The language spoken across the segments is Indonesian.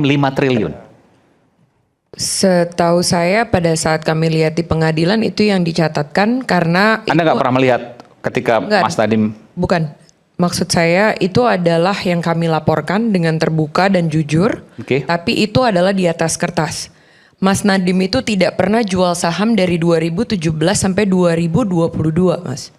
5 triliun. Setahu saya pada saat kami lihat di pengadilan itu yang dicatatkan karena Anda nggak pernah melihat ketika Enggak. Mas Nadiem? Bukan. Maksud saya itu adalah yang kami laporkan dengan terbuka dan jujur. Oke. Tapi itu adalah di atas kertas. Mas Nadiem itu tidak pernah jual saham dari 2017 sampai 2022, Mas.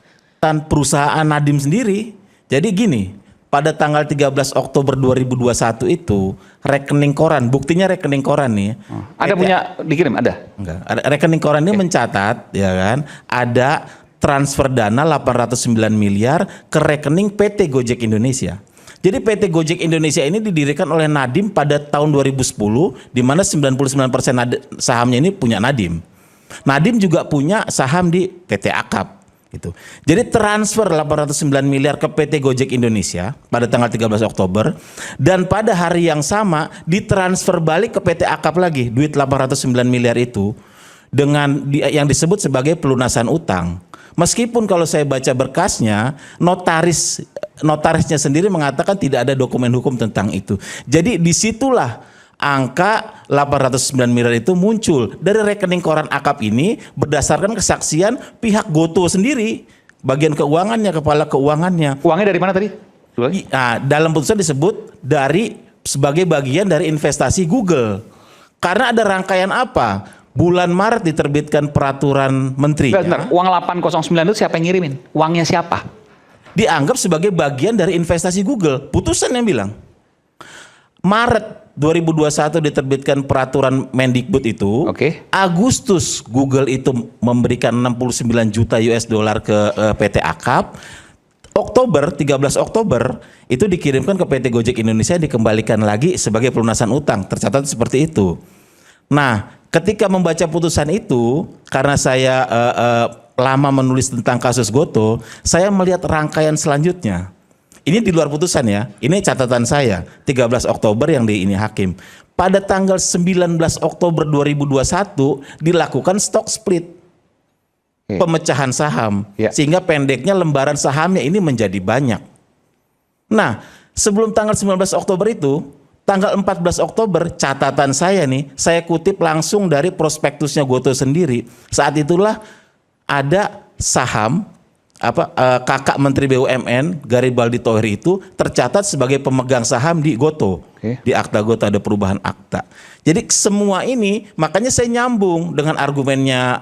Dan perusahaan Nadiem sendiri. Jadi gini, pada tanggal 13 Oktober 2021 itu rekening koran, buktinya rekening koran nih. Ada punya dikirim? Ada? Enggak. Rekening koran ini mencatat, ya kan, ada transfer dana 809 miliar ke rekening PT Gojek Indonesia. Jadi PT Gojek Indonesia ini didirikan oleh Nadiem pada tahun 2010, di mana 99% sahamnya ini punya Nadiem. Nadiem juga punya saham di PT Akap. Gitu. Jadi transfer 809 miliar ke PT Gojek Indonesia pada tanggal 13 Oktober, dan pada hari yang sama ditransfer balik ke PT Akap lagi duit 809 miliar itu dengan yang disebut sebagai pelunasan utang. Meskipun kalau saya baca berkasnya, notarisnya sendiri mengatakan tidak ada dokumen hukum tentang itu. Jadi disitulah angka 809 miliar itu muncul dari rekening koran Akap ini berdasarkan kesaksian pihak Gotoh sendiri, bagian keuangannya, kepala keuangannya. Uangnya dari mana tadi? Nah, dalam putusan disebut dari sebagai bagian dari investasi Google. Karena ada rangkaian apa? Bulan Maret diterbitkan peraturan menteri. Bentar, uang 809 itu siapa yang ngirimin? Uangnya siapa? Dianggap sebagai bagian dari investasi Google. Putusan yang bilang. Maret 2021 diterbitkan peraturan Mendikbud itu. Oke. Agustus Google itu memberikan 69 juta US dollar ke PT Akap. Oktober, 13 Oktober itu dikirimkan ke PT Gojek Indonesia, dikembalikan lagi sebagai pelunasan utang. Tercatat seperti itu. Nah, ketika membaca putusan itu, karena saya lama menulis tentang kasus Gotoh, saya melihat rangkaian selanjutnya. Ini di luar putusan ya, ini catatan saya, 13 Oktober yang di ini hakim. Pada tanggal 19 Oktober 2021 dilakukan stock split, pemecahan saham, sehingga pendeknya lembaran sahamnya ini menjadi banyak. Nah, sebelum tanggal 19 Oktober itu, tanggal 14 Oktober catatan saya nih, saya kutip langsung dari prospektusnya Gotoh sendiri. Saat itulah ada saham kakak Menteri BUMN Garibaldi Thohir itu tercatat sebagai pemegang saham di Gotoh. Di akta Gotoh ada perubahan akta. Jadi semua ini makanya saya nyambung dengan argumennya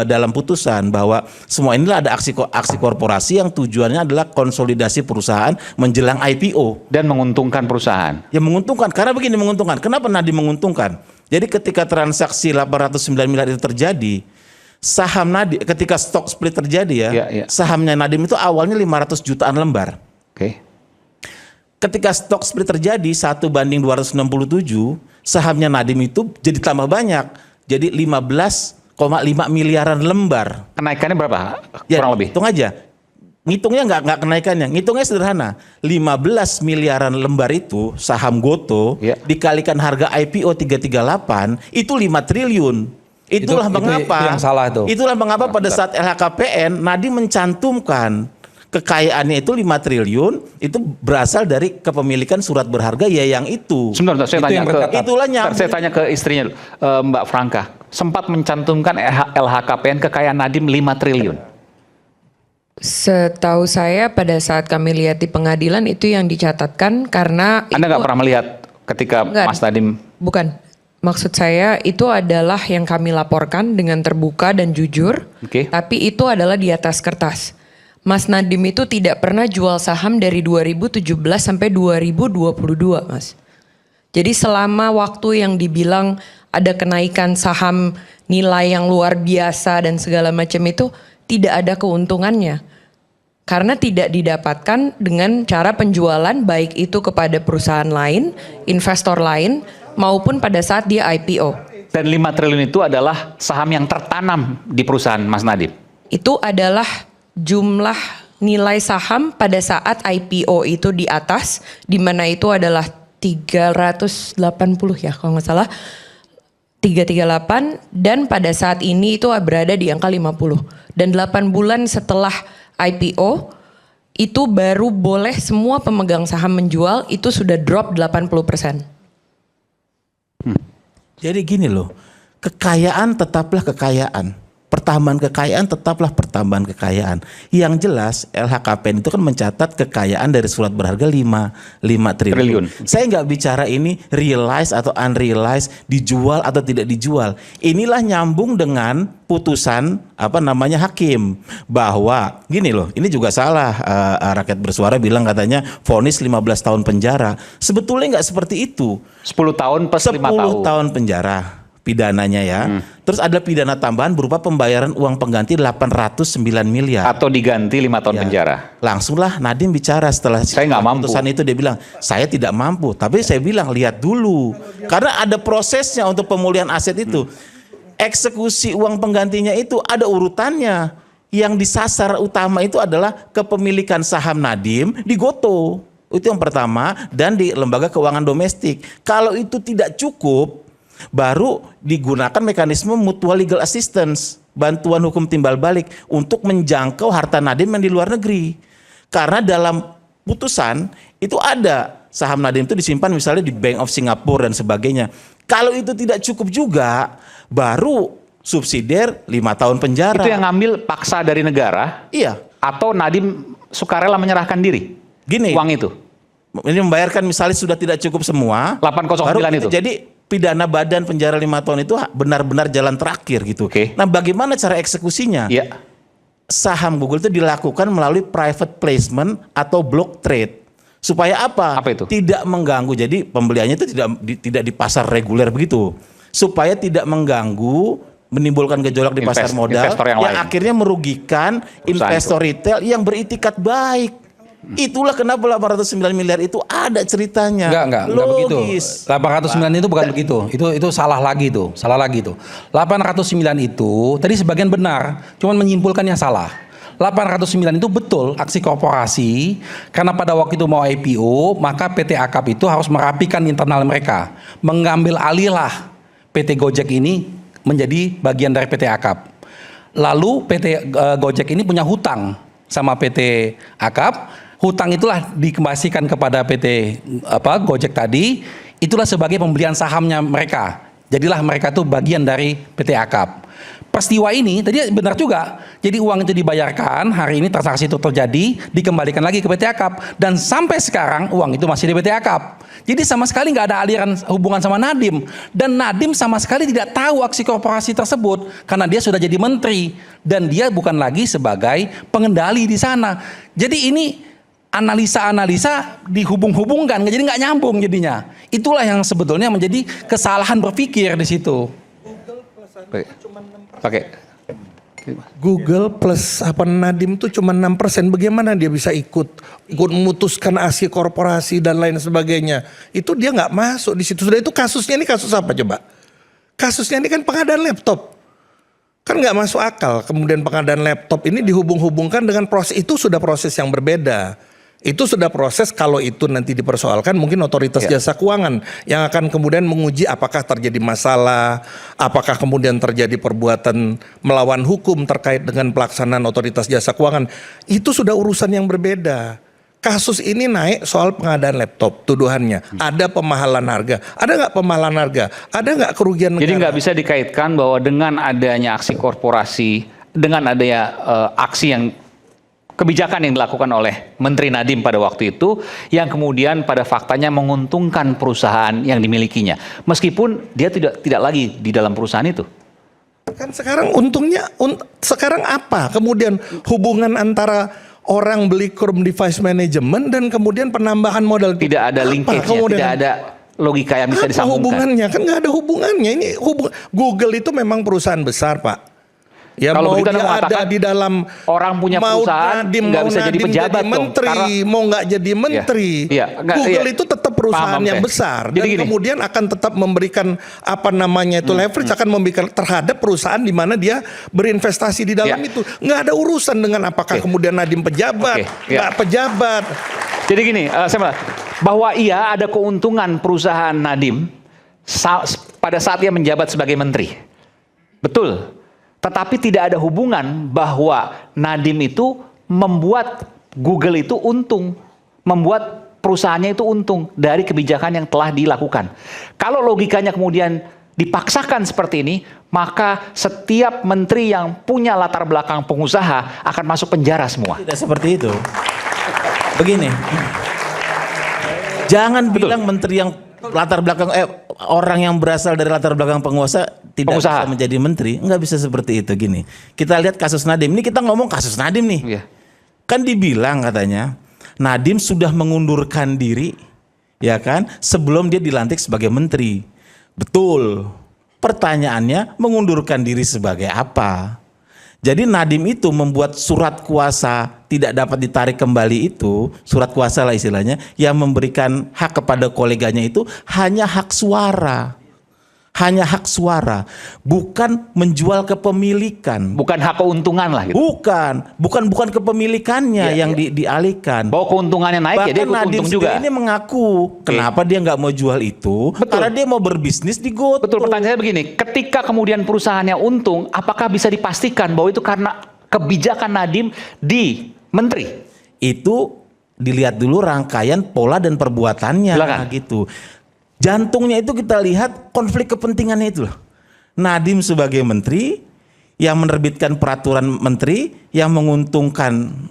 dalam putusan bahwa semua inilah ada aksi korporasi yang tujuannya adalah konsolidasi perusahaan menjelang IPO dan menguntungkan perusahaan. Ya menguntungkan, karena begini menguntungkan. Kenapa Nadiem menguntungkan? Jadi ketika transaksi 809 miliar itu terjadi, saham Nadiem ketika stock split terjadi sahamnya Nadiem itu awalnya 500 jutaan lembar. Ketika stock split terjadi 1:267, sahamnya Nadiem itu jadi tambah banyak, jadi 15,5 miliaran lembar. Kenaikannya berapa? Kurang lebih. Hitung aja. Ngitungnya nggak kenaikannya, ngitungnya sederhana. 15 miliaran lembar itu saham Gotoh dikalikan harga IPO 338 itu 5 triliun. Itulah mengapa. Itu yang salah itu. Itulah mengapa pada saat LHKPN Nadiem mencantumkan kekayaannya itu 5 triliun itu berasal dari kepemilikan surat berharga yang itu. Sebentar, saya tanya ke istrinya Mbak Franka. Sempat mencantumkan LHKPN kekayaan Nadiem 5 triliun. Setahu saya pada saat kami lihat di pengadilan itu yang dicatatkan karena Anda nggak pernah melihat ketika Mas Nadiem? Bukan. Maksud saya itu adalah yang kami laporkan dengan terbuka dan jujur. Tapi itu adalah di atas kertas. Mas Nadiem itu tidak pernah jual saham dari 2017 sampai 2022, Mas. Jadi selama waktu yang dibilang ada kenaikan saham nilai yang luar biasa dan segala macam itu tidak ada keuntungannya. Karena tidak didapatkan dengan cara penjualan baik itu kepada perusahaan lain, investor lain, maupun pada saat dia IPO. Dan 5 triliun itu adalah saham yang tertanam di perusahaan Mas Nadiem? Itu adalah jumlah nilai saham pada saat IPO itu di atas, di mana itu adalah 380 ya kalau nggak salah, 338, dan pada saat ini itu berada di angka 50. Dan 8 bulan setelah IPO itu baru boleh semua pemegang saham menjual, itu sudah drop 80%. Jadi gini loh, kekayaan tetaplah kekayaan. Pertambahan kekayaan tetaplah pertambahan kekayaan. Yang jelas LHKPN itu kan mencatat kekayaan dari surat berharga 5 triliun. Saya nggak bicara ini realized atau unrealized, dijual atau tidak dijual. Inilah nyambung dengan putusan hakim bahwa gini loh, ini juga salah. Rakyat Bersuara bilang katanya vonis 15 tahun penjara. Sebetulnya nggak seperti itu. 10 tahun plus 5 tahun. 10 tahun penjara pidananya ya. Terus ada pidana tambahan berupa pembayaran uang pengganti 809 miliar. Atau diganti 5 tahun penjara. Langsunglah Nadiem bicara setelah putusan itu, dia bilang, saya tidak mampu. Tapi saya bilang, lihat dulu. Karena ada prosesnya untuk pemulihan aset itu. Eksekusi uang penggantinya itu ada urutannya. Yang disasar utama itu adalah kepemilikan saham Nadiem di Gotoh. Itu yang pertama, dan di lembaga keuangan domestik. Kalau itu tidak cukup, baru digunakan mekanisme mutual legal assistance, bantuan hukum timbal balik untuk menjangkau harta Nadiem yang di luar negeri. Karena dalam putusan itu ada saham Nadiem itu disimpan misalnya di Bank of Singapore dan sebagainya. Kalau itu tidak cukup juga, baru subsidiar 5 tahun penjara. Itu yang ngambil paksa dari negara? Iya. Atau Nadiem sukarela menyerahkan diri? Gini, uang itu? Ini membayarkan misalnya sudah tidak cukup semua. 809 itu? Jadi pidana badan penjara 5 tahun itu benar-benar jalan terakhir gitu. Nah, bagaimana cara eksekusinya? Iya. Saham Google itu dilakukan melalui private placement atau block trade. Supaya apa? Apa itu? Tidak mengganggu. Jadi pembeliannya itu tidak di pasar reguler begitu. Supaya tidak mengganggu, menimbulkan gejolak di pasar modal yang akhirnya merugikan investor retail yang beritikat baik. Itulah kenapa 809 miliar itu ada ceritanya. Enggak begitu. 809 itu bukan begitu. Itu salah lagi itu. 809 itu tadi sebagian benar, cuman menyimpulkan yang salah. 809 itu betul aksi korporasi, karena pada waktu itu mau IPO, maka PT Akap itu harus merapikan internal mereka. Mengambil alihlah PT Gojek ini menjadi bagian dari PT Akap. Lalu PT Gojek ini punya hutang sama PT Akap. Hutang itulah dikembalikan kepada PT Gojek tadi, itulah sebagai pembelian sahamnya mereka. Jadilah mereka tuh bagian dari PT Akap. Peristiwa ini tadi benar juga. Jadi uang itu dibayarkan, hari ini transaksi itu terjadi, dikembalikan lagi ke PT Akap, dan sampai sekarang uang itu masih di PT Akap. Jadi sama sekali nggak ada aliran hubungan sama Nadiem, dan Nadiem sama sekali tidak tahu aksi korporasi tersebut karena dia sudah jadi menteri dan dia bukan lagi sebagai pengendali di sana. Jadi ini analisa-analisa dihubung-hubungkan, jadi nggak nyambung jadinya. Itulah yang sebetulnya menjadi kesalahan berpikir di situ. Google plus Nadiem itu cuma 6%. Bagaimana dia bisa ikut memutuskan aksi korporasi dan lain sebagainya? Itu dia nggak masuk di situ. Sudah itu kasusnya ini kasus apa coba? Kasusnya ini kan pengadaan laptop. Kan nggak masuk akal. Kemudian pengadaan laptop ini dihubung-hubungkan dengan proses, itu sudah proses yang berbeda. Itu sudah proses, kalau itu nanti dipersoalkan mungkin otoritas jasa keuangan yang akan kemudian menguji apakah terjadi masalah, apakah kemudian terjadi perbuatan melawan hukum terkait dengan pelaksanaan otoritas jasa keuangan. Itu sudah urusan yang berbeda. Kasus ini naik soal pengadaan laptop, tuduhannya. Ada pemahalan harga, ada nggak pemahalan harga, ada nggak kerugian negara. Jadi nggak bisa dikaitkan bahwa dengan adanya aksi korporasi, dengan adanya aksi yang kebijakan yang dilakukan oleh Menteri Nadiem pada waktu itu yang kemudian pada faktanya menguntungkan perusahaan yang dimilikinya, meskipun dia tidak lagi di dalam perusahaan itu. Kan sekarang untungnya sekarang apa? Kemudian hubungan antara orang beli Chrome device management dan kemudian penambahan modal tidak ada linkage-nya, tidak ada logika yang bisa disambungkan. Hubungannya kan nggak ada hubungannya. Ini Google itu memang perusahaan besar, Pak. Ya, kalau mau begitu dia ada di dalam orang punya perusahaan nggak bisa jadi pejabat jadi menteri, mau nggak jadi menteri, Google itu tetap perusahaan yang besar dan kemudian akan tetap memberikan leverage akan memberikan terhadap perusahaan di mana dia berinvestasi di dalam itu. Nggak ada urusan dengan apakah kemudian Nadiem pejabat, nggak pejabat. Jadi gini, bahwa ada keuntungan perusahaan Nadiem pada saat dia menjabat sebagai menteri, betul. Tetapi tidak ada hubungan bahwa Nadiem itu membuat Google itu untung, membuat perusahaannya itu untung dari kebijakan yang telah dilakukan. Kalau logikanya kemudian dipaksakan seperti ini, maka setiap menteri yang punya latar belakang pengusaha akan masuk penjara semua. Tidak seperti itu. Begini, jangan bilang menteri yang latar belakang orang yang berasal dari latar belakang penguasa tidak bisa menjadi menteri. Nggak bisa seperti itu. Gini, kita lihat kasus Nadiem. Ini kita ngomong kasus Nadiem nih. Iya. Kan dibilang katanya Nadiem sudah mengundurkan diri, ya kan, sebelum dia dilantik sebagai menteri. Betul. Pertanyaannya, mengundurkan diri sebagai apa? Jadi Nadiem itu membuat surat kuasa tidak dapat ditarik kembali itu, surat kuasa lah istilahnya, yang memberikan hak kepada koleganya itu hanya hak suara. Hanya hak suara, bukan menjual kepemilikan. Bukan hak keuntungan lah gitu. Bukan kepemilikannya yang dialihkan. Bahwa keuntungannya naik, ya dia ikut untung juga. Ini mengaku kenapa dia nggak mau jual itu? Betul. Karena dia mau berbisnis di GoTo. Betul, pertanyaan saya begini, ketika kemudian perusahaannya untung, apakah bisa dipastikan bahwa itu karena kebijakan Nadiem di menteri? Itu dilihat dulu rangkaian pola dan perbuatannya. Silakan. Gitu. Jantungnya itu kita lihat konflik kepentingannya itu loh. Nadiem sebagai menteri yang menerbitkan peraturan menteri yang menguntungkan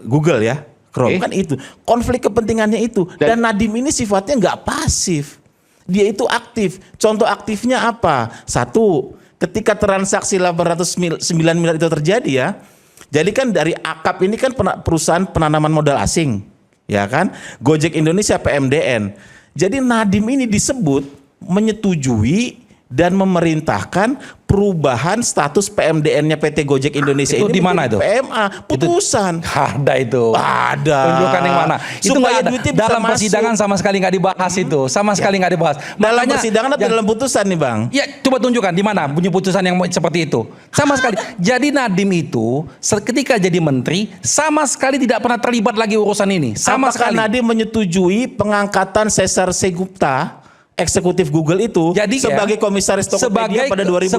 Google ya, Chrome kan itu. Konflik kepentingannya itu. Dan Nadiem ini sifatnya nggak pasif. Dia itu aktif. Contoh aktifnya apa? Satu, ketika transaksi 809 miliar itu terjadi ya. Jadi kan dari Akap ini kan perusahaan penanaman modal asing. Ya kan? Gojek Indonesia PMDN. Jadi Nadiem ini disebut menyetujui dan memerintahkan perubahan status PMDN-nya PT Gojek Indonesia itu ini di mana itu? PMA, putusan. Ada itu. Ada. Tunjukkan yang mana? Itu nggak ada. Dalam masuk. persidangan sama sekali nggak dibahas itu. Sama sekali nggak dibahas. Dalam persidangan atau dalam putusan nih Bang? Ya coba tunjukkan di mana bunyi putusan yang seperti itu. Sama sekali. Jadi Nadiem itu ketika jadi menteri sama sekali tidak pernah terlibat lagi urusan ini. Sama Apakah sekali. Nadiem menyetujui pengangkatan Cesar Segupta, eksekutif Google itu, jadi sebagai komisaris Tokopedia pada 2021?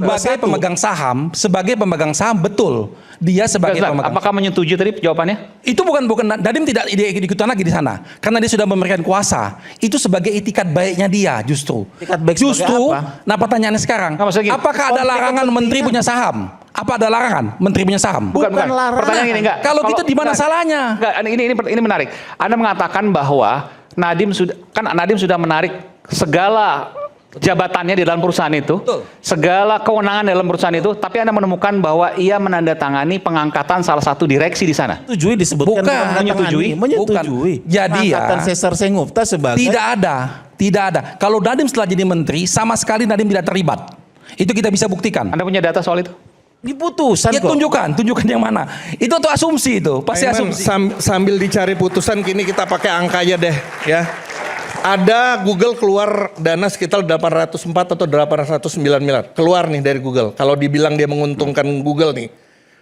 Sebagai pemegang saham betul. Dia sebagai pemegang. Apakah menyetujui tadi jawabannya? Itu bukan Nadiem tidak ikutan lagi di sana karena dia sudah memberikan kuasa. Itu sebagai itikat baiknya dia justru. Itikat baik justru. apa? Nah pertanyaannya sekarang, apakah ada larangan menteri punya saham? Apa ada larangan menteri punya saham? Bukan. Pertanyaan gini enggak. Kalau gitu di mana salahnya? Enggak, ini menarik. Anda mengatakan bahwa Nadiem sudah menarik segala jabatannya di dalam perusahaan itu, betul, segala kewenangan dalam perusahaan itu, tapi Anda menemukan bahwa ia menandatangani pengangkatan salah satu direksi di sana. Menyetujui disebutkan. Bukan. Menyetujui. Bukan. Jadi pengangkatan Cesar Segupta sebagai. Tidak ada. Kalau Nadiem setelah jadi menteri, sama sekali Nadiem tidak terlibat. Itu kita bisa buktikan. Anda punya data soal itu? Di putusan ya, kok. Tunjukkan yang mana. Itu tuh asumsi itu, pasti asumsi. Sambil dicari putusan kini kita pakai angkanya deh ya. Ada Google keluar dana sekitar 804 atau 809 miliar. Keluar nih dari Google. Kalau dibilang dia menguntungkan Google nih.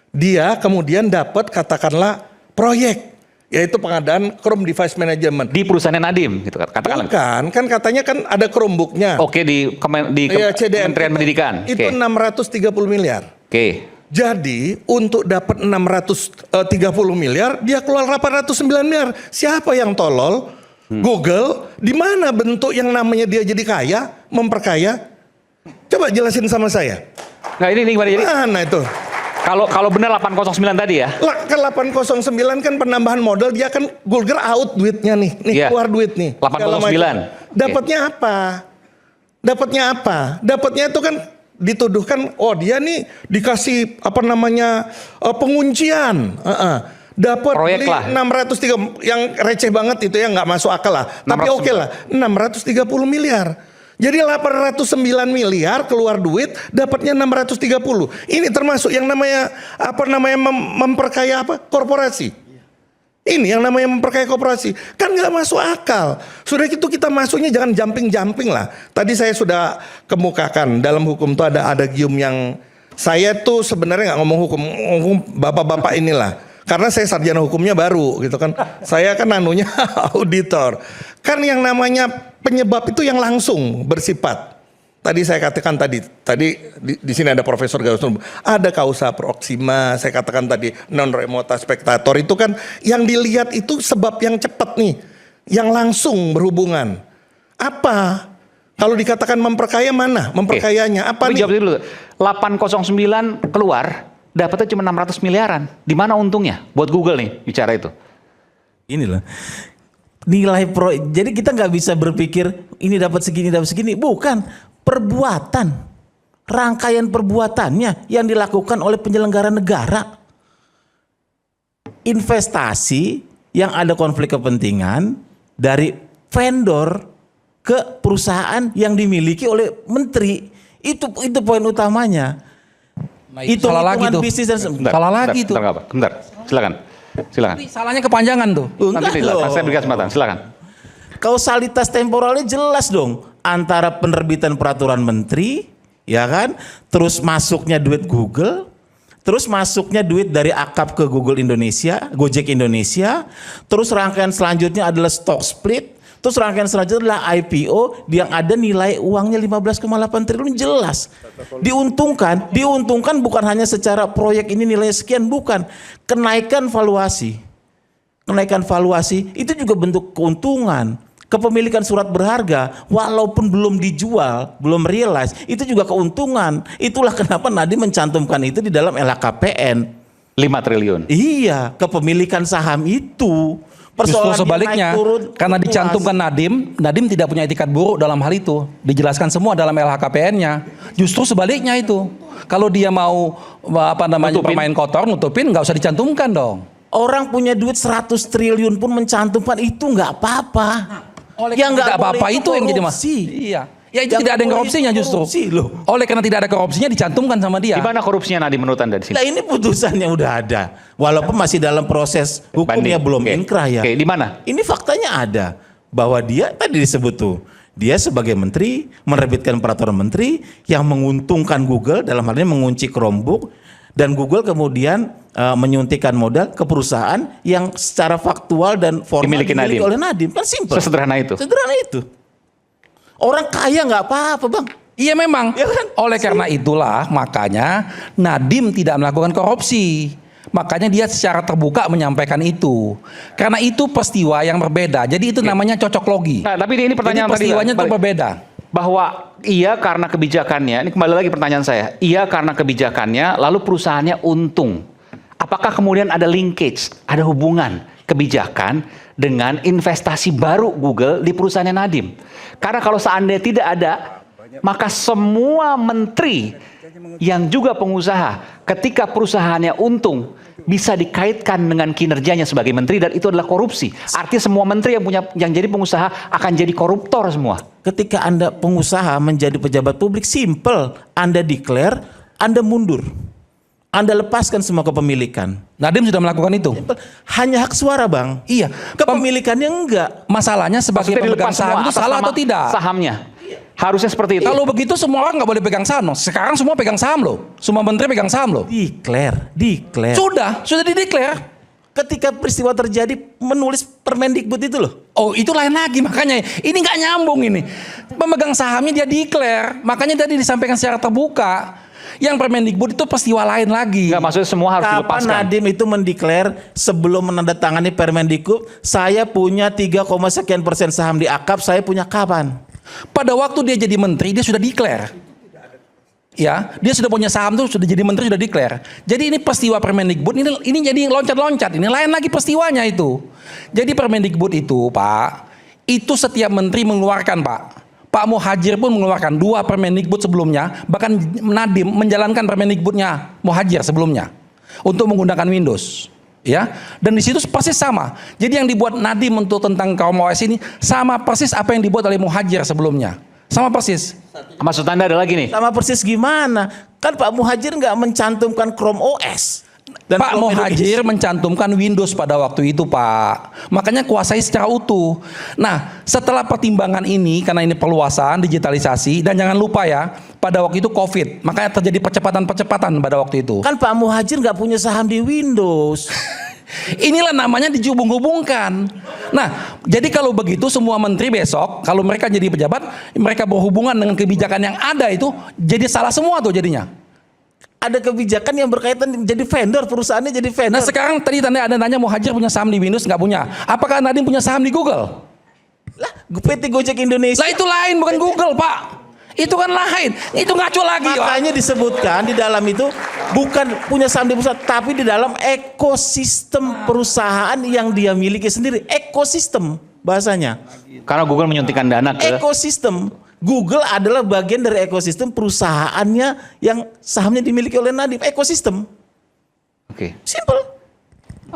Dia kemudian dapat katakanlah proyek. Yaitu pengadaan Chrome Device Management. Di perusahaannya Nadiem gitu katakanlah. Bukan, kan katanya kan ada Chromebook-nya. Oke, di Kementerian Pendidikan. Itu 630 miliar. Oke. Jadi untuk dapat 630 miliar, dia keluar 809 miliar. Siapa yang tolol? Google. Di mana bentuk yang namanya dia jadi kaya, memperkaya? Coba jelasin sama saya. Nah ini gimana jadi? Mana itu? Kalau benar 809 tadi ya? Ke 809 kan penambahan modal, dia kan Google out duitnya nih. Keluar duit nih. 809. Dapatnya apa? Dapatnya itu kan dituduhkan, oh dia nih dikasih penguncian. Dapat beli 603 yang receh banget itu ya, nggak masuk akal lah. Tapi oke lah, 630 miliar. Jadi 809 miliar keluar duit, dapatnya 630. Ini termasuk yang namanya memperkaya korporasi. Ini yang namanya memperkaya korporasi. Kan nggak masuk akal. Sudah itu kita masuknya jangan jumping lah. Tadi saya sudah kemukakan dalam hukum itu ada gium yang saya tuh sebenarnya nggak ngomong hukum bapak-bapak inilah. Karena saya sarjana hukumnya baru gitu kan. Saya kan anunya auditor. Kan yang namanya penyebab itu yang langsung bersifat. Tadi saya katakan tadi di sini ada Profesor Gauss, ada kausa proxima, saya katakan tadi non remota spectator, itu kan yang dilihat itu sebab yang cepat nih, yang langsung berhubungan. Apa? Kalau dikatakan memperkaya mana? Memperkayanya apa Tapi nih? jawab dulu. 809 keluar, dapatnya cuma 600 miliaran. Di mana untungnya buat Google nih bicara itu? Ini loh. Jadi kita nggak bisa berpikir ini dapat segini. Bukan, perbuatan. Rangkaian perbuatannya yang dilakukan oleh penyelenggara negara. Investasi yang ada konflik kepentingan dari vendor ke perusahaan yang dimiliki oleh menteri. Itu poin utamanya. Nah, itu salah lagi tuh. Bisnis dan Salah lagi tuh. Bentar, silakan. Tapi salahnya kepanjangan tuh. Nanti saya berikan kesempatan, silakan. Kausalitas temporalnya jelas dong antara penerbitan peraturan menteri, ya kan? Terus masuknya duit Google, terus masuknya duit dari Akap ke Google Indonesia, Gojek Indonesia, terus rangkaian selanjutnya adalah stock split. Terus rangkaian selanjutnya adalah IPO yang ada nilai uangnya 15,8 triliun jelas. Diuntungkan bukan hanya secara proyek ini nilainya sekian, bukan. Kenaikan valuasi itu juga bentuk keuntungan. Kepemilikan surat berharga walaupun belum dijual, belum realize, itu juga keuntungan. Itulah kenapa Nadiem mencantumkan itu di dalam LHKPN. 5 triliun. Iya, kepemilikan saham itu. Justru sebaliknya, karena dicantumkan Nadiem tidak punya etikat buruk dalam hal itu. Dijelaskan semua dalam LHKPN-nya. Justru sebaliknya itu. Kalau dia mau bermain kotor, nutupin, nggak usah dicantumkan dong. Orang punya duit 100 triliun pun mencantumkan itu nggak apa-apa. Yang nggak apa-apa itu yang jadi iya. Ya itu tidak ada yang korupsinya justru. Oleh karena tidak ada korupsinya dicantumkan sama dia. Di mana korupsinya Nadiem menurut Anda di sini? Nah ini putusannya udah ada. Walaupun masih dalam proses hukumnya belum inkrah ya. Di mana? Ini faktanya ada. Bahwa dia tadi disebut tuh. Dia sebagai menteri menerbitkan peraturan menteri yang menguntungkan Google, dalam hal ini mengunci Chromebook. Dan Google kemudian menyuntikkan modal ke perusahaan yang secara faktual dan formal dimiliki oleh Nadiem. Kan simpel. Sesederhana itu. Sederhana itu. Orang kaya nggak apa-apa bang. Iya memang. Ya kan? Oleh karena itulah makanya Nadiem tidak melakukan korupsi. Makanya dia secara terbuka menyampaikan itu. Karena itu peristiwa yang berbeda. Jadi itu namanya cocok logi. Nah, tapi ini pertanyaan jadi peristiwanya itu berbeda. Bahwa iya karena kebijakannya, ini kembali lagi pertanyaan saya. Iya karena kebijakannya, lalu perusahaannya untung. Apakah kemudian ada linkage, ada hubungan kebijakan dengan investasi baru Google di perusahaannya Nadiem? Karena kalau seandainya tidak ada, maka semua menteri yang juga pengusaha ketika perusahaannya untung bisa dikaitkan dengan kinerjanya sebagai menteri dan itu adalah korupsi. Artinya semua menteri yang jadi pengusaha akan jadi koruptor semua. Ketika Anda pengusaha menjadi pejabat publik, simple. Anda declare, Anda mundur. Anda lepaskan semua kepemilikan. Nadiem sudah melakukan itu. Hanya hak suara bang. Iya. Kepemilikannya enggak. Masalahnya sebagai pemegang saham itu salah atau tidak? Sahamnya. Harusnya seperti itu. Kalau begitu semua orang nggak boleh pegang saham. Sekarang semua pegang saham loh. Semua menteri pegang saham loh. Declare. Sudah dideklar. Ketika peristiwa terjadi menulis Permendikbud itu loh. Oh itu lain lagi makanya. Ini nggak nyambung ini. Pemegang sahamnya dia declare. Makanya tadi disampaikan secara terbuka. Yang Permendikbud itu peristiwa lain lagi. Enggak, maksudnya semua harus dilepaskan. Kapan Nadiem itu mendeklar sebelum menandatangani Permendikbud, saya punya 3, sekian persen saham di Akap, saya punya kapan? Pada waktu dia jadi menteri dia sudah declare. Ya, dia sudah punya saham tuh sudah jadi menteri sudah declare. Jadi ini peristiwa Permendikbud ini jadi loncat-loncat. Ini lain lagi peristiwanya itu. Jadi Permendikbud itu, Pak, itu setiap menteri mengeluarkan, Pak. Pak Muhadjir pun mengeluarkan 2 Permendikbud sebelumnya, bahkan Nadiem menjalankan Permendikbudnya Muhadjir sebelumnya untuk menggunakan Windows, ya. Dan di situ persis sama. Jadi yang dibuat Nadiem untuk tentang Chrome OS ini sama persis apa yang dibuat oleh Muhadjir sebelumnya, sama persis. Maksud Anda ada lagi nih? Sama persis gimana? Kan Pak Muhadjir nggak mencantumkan Chrome OS. Dan Pak Muhadjir mencantumkan Windows pada waktu itu, Pak. Makanya kuasai secara utuh. Nah, setelah pertimbangan ini, karena ini perluasan, digitalisasi, dan jangan lupa ya, pada waktu itu COVID, makanya terjadi percepatan-percepatan pada waktu itu. Kan Pak Muhadjir nggak punya saham di Windows. Inilah namanya dihubung-hubungkan. Nah, jadi kalau begitu semua menteri besok, kalau mereka jadi pejabat, mereka berhubungan dengan kebijakan yang ada itu, jadi salah semua tuh jadinya. Ada kebijakan yang berkaitan jadi vendor, perusahaannya jadi vendor. Nah sekarang tadi ada nanya Muhadjir punya saham di Windows, nggak punya. Apakah Nadiem punya saham di Google? Lah, PT Gojek Indonesia. Lah itu lain, bukan Google, Pak. Itu kan lain. Itu ngaco lagi. Makanya disebutkan di dalam itu bukan punya saham di perusahaan, tapi di dalam ekosistem perusahaan yang dia miliki sendiri. Ekosistem bahasanya. Karena Google menyuntikkan dana ke Ekosistem. Google adalah bagian dari ekosistem perusahaannya yang sahamnya dimiliki oleh Nadiem. Ekosistem. Oke. Simple.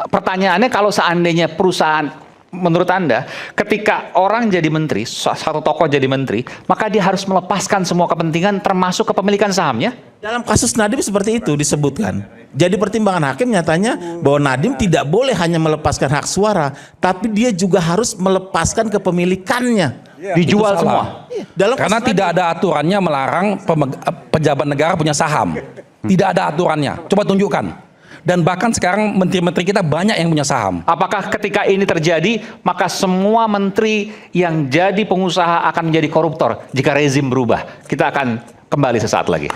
Pertanyaannya, kalau seandainya perusahaan, menurut Anda, ketika orang jadi menteri, satu tokoh jadi menteri, maka dia harus melepaskan semua kepentingan termasuk kepemilikan sahamnya? Dalam kasus Nadiem seperti itu disebutkan. Jadi pertimbangan hakim nyatanya bahwa Nadiem tidak boleh hanya melepaskan hak suara, tapi dia juga harus melepaskan kepemilikannya. Dijual Itu semua. Dalam Karena kasus tidak ada aturannya melarang pejabat negara punya saham. Tidak ada aturannya. Coba tunjukkan. Dan bahkan sekarang menteri-menteri kita banyak yang punya saham. Apakah ketika ini terjadi, maka semua menteri yang jadi pengusaha akan menjadi koruptor jika rezim berubah? Kita akan kembali sesaat lagi.